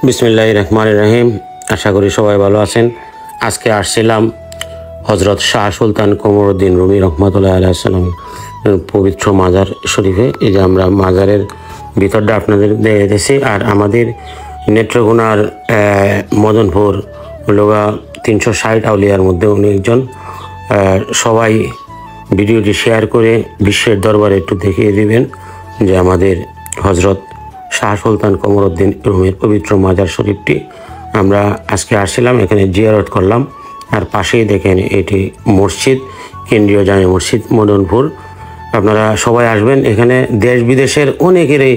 বিসমিল্লাহির রহমানির রহিম। আশা করি সবাই ভালো আছেন। আজকে আসছিলাম হজরত শাহ সুলতান কমরউদ্দিন রুমি রহমতুল্লাহ আলাইহিস সালাম পবিত্র মাজার শরীফে। এই যে আমরা মাজারের ভিতরটা আপনাদের দেখেছি। আর আমাদের নেত্রকোনার মদনপুর লোগা 360 আউলিয়ার মধ্যে উনি একজন। সবাই ভিডিওটি শেয়ার করে বিশ্বের দরবারে একটু দেখিয়ে দিবেন যে আমাদের হজরত শাহ সুলতান কমরউদ্দিন রুমির পবিত্র মাজার শরীফটি আমরা আজকে আসছিলাম, এখানে জিয়ারত করলাম। আর পাশেই দেখেন এটি মসজিদ, কেন্দ্রীয় জামে মসজিদ মদনপুর। আপনারা সবাই আসবেন, এখানে দেশ বিদেশের অনেকেরই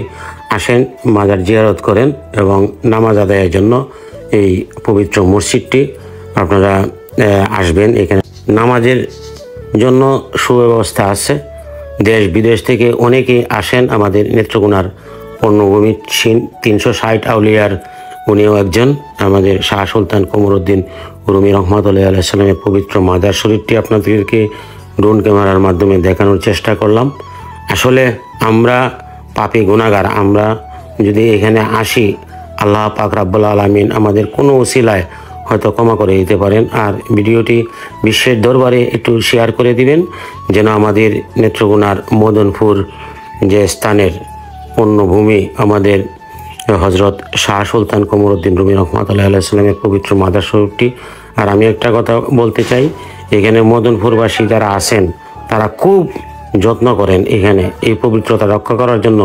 আসেন, মাজার জিয়ারত করেন এবং নামাজ আদায়ের জন্য এই পবিত্র মসজিদটি আপনারা আসবেন। এখানে নামাজের জন্য সুব্যবস্থা আছে। দেশ বিদেশ থেকে অনেকেই আসেন। আমাদের নেত্রকোনার পূর্ণভূমি 360 আউলিয়ার উনিও একজন। আমাদের শাহ সুলতান কমরউদ্দিন রুমি রহমতুল্লাহ আলাইহিস সালামের পবিত্র মাজার শরীফটি আপনাদেরকে ড্রোন ক্যামেরার মাধ্যমে দেখানোর চেষ্টা করলাম। আসলে আমরা পাপী গুনাহগার, আমরা যদি এখানে আসি আল্লাহ পাক রাব্বুল আলামিন আমাদের কোনো ওসিলায় হয়তো ক্ষমা করে দিতে পারেন। আর ভিডিওটি বিশ্বের দরবারে একটু শেয়ার করে দিবেন যেন আমাদের নেত্রকোনার মদনপুর যে স্থানের পূর্ণভূমি আমাদের হজরত শাহ সুলতান কমরউদ্দিন রুমি রহমতুল্লাহ আলাইহিস সালামের পবিত্র মাজার শরীফটি। আর আমি একটা কথা বলতে চাই, এখানে মদনপুরবাসী যারা আছেন তারা খুব যত্ন করেন এখানে এই পবিত্রতা রক্ষা করার জন্য,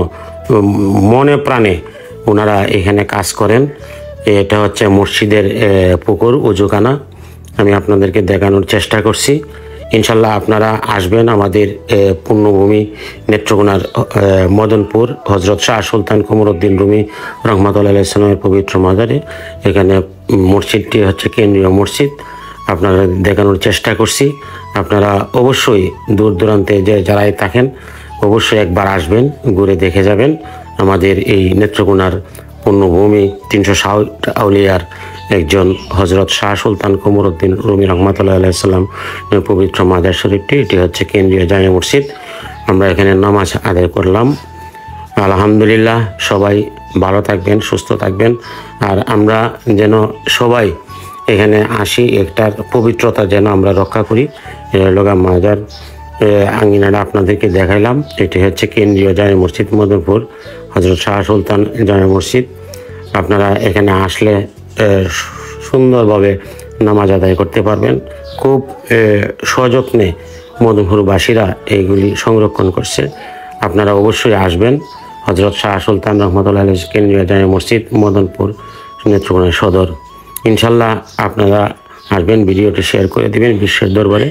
মনে প্রাণে ওনারা এখানে কাজ করেন। এটা হচ্ছে মসজিদের পুকুর, উজুখানা। আমি আপনাদেরকে দেখানোর চেষ্টা করছি। ইনশাল্লাহ আপনারা আসবেন আমাদের পূর্ণভূমি নেত্রকোনার মদনপুর হজরত শাহ সুলতান কমরউদ্দিন রুমি রহমতুল্লাহ আলাইহিস সালামের পবিত্র মাজারে। এখানে মসজিদটি হচ্ছে কেন্দ্রীয় মসজিদ, আপনারা দেখানোর চেষ্টা করছি। আপনারা অবশ্যই দূর দূরান্তে যে যারাই থাকেন অবশ্যই একবার আসবেন, ঘুরে দেখে যাবেন আমাদের এই নেত্রকোনার পূর্ণভূমি 360 আউলিয়ার একজন হজরত শাহ সুলতান কমরউদ্দিন রুমি রহমতুল্লাহ আলাইহিস সালাম পবিত্র মাজার শরীফটি। এটি হচ্ছে কেন্দ্রীয় জামে মসজিদ। আমরা এখানে নামাজ আদায় করলাম। আলহামদুলিল্লাহ, সবাই ভালো থাকবেন, সুস্থ থাকবেন। আর আমরা যেন সবাই এখানে আসি, একটার পবিত্রতা যেন আমরা রক্ষা করি। লগা মাজার আঙ্গিনাটা আপনাদেরকে দেখাইলাম। এটি হচ্ছে কেন্দ্রীয় জামে মসজিদ মদনপুর হজরত শাহ সুলতান জামে মসজিদ। আপনারা এখানে আসলে সুন্দরভাবে নামাজ আদায় করতে পারবেন। খুব সযত্নে মদনপুরবাসীরা এইগুলি সংরক্ষণ করছে। আপনারা অবশ্যই আসবেন। হজরত শাহ সুলতান রহমতুল্লাহ আলাইহিস কেন্দ্রীয় জামে মসজিদ মদনপুর নেত্রকোনা সদর। ইনশাল্লাহ আপনারা আসবেন, ভিডিওটি শেয়ার করে দিবেন বিশ্বের দরবারে।